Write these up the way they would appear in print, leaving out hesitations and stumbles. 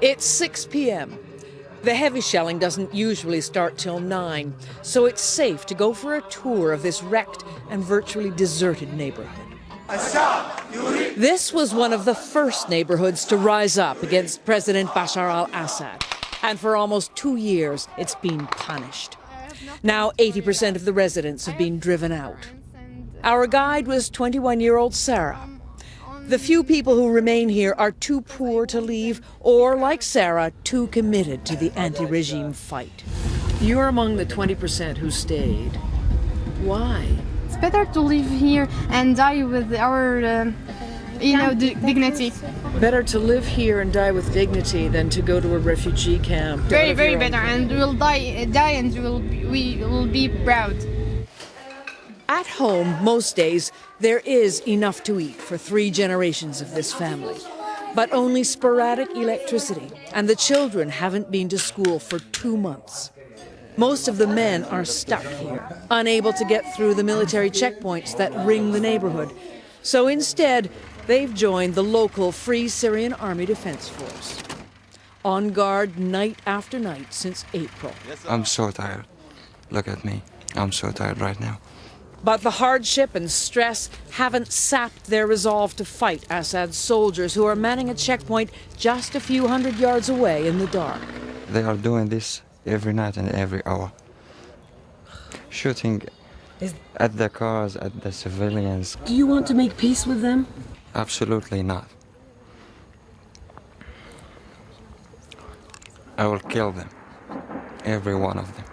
It's 6 p.m. The heavy shelling doesn't usually start till 9, so it's safe to go for a tour of this wrecked and virtually deserted neighborhood. This was one of the first neighborhoods to rise up against President Bashar al-Assad, and for almost 2 years it's been punished. Now 80% of the residents have been driven out. Our guide was 21-year-old Sarah. The few people who remain here are too poor to leave, or, like Sarah, too committed to the anti-regime fight. You're among the 20% who stayed. Why? It's better to live here and die with our, dignity. Better to live here and die with dignity than to go to a refugee camp. Very, very better, and we'll die and we will be proud. At home, most days, there is enough to eat for 3 generations of this family. But only sporadic electricity, and the children haven't been to school for 2 months. Most of the men are stuck here, unable to get through the military checkpoints that ring the neighborhood. So instead, they've joined the local Free Syrian Army Defense Force. On guard night after night since April. I'm so tired. Look at me. I'm so tired right now. But the hardship and stress haven't sapped their resolve to fight Assad's soldiers, who are manning a checkpoint just a few hundred yards away in the dark. They are doing this every night and every hour. Shooting at the cars, at the civilians. Do you want to make peace with them? Absolutely not. I will kill them. Every one of them.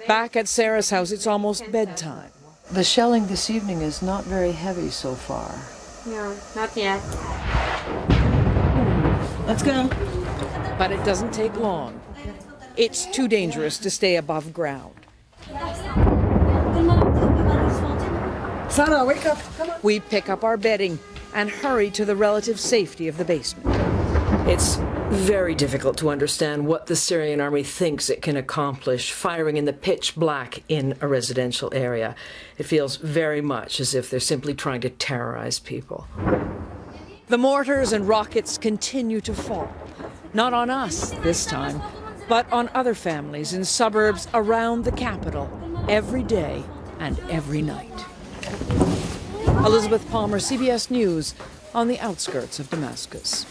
Back at Sarah's house, it's almost bedtime. The shelling this evening is not very heavy so far. No, not yet. Let's go. But it doesn't take long. It's too dangerous to stay above ground. Sarah, wake up. Come on. We pick up our bedding and hurry to the relative safety of the basement. It's very difficult to understand what the Syrian army thinks it can accomplish, firing in the pitch black in a residential area. It feels very much as if they're simply trying to terrorize people. The mortars and rockets continue to fall. Not on us this time, but on other families in suburbs around the capital, every day and every night. Elizabeth Palmer, CBS News, on the outskirts of Damascus.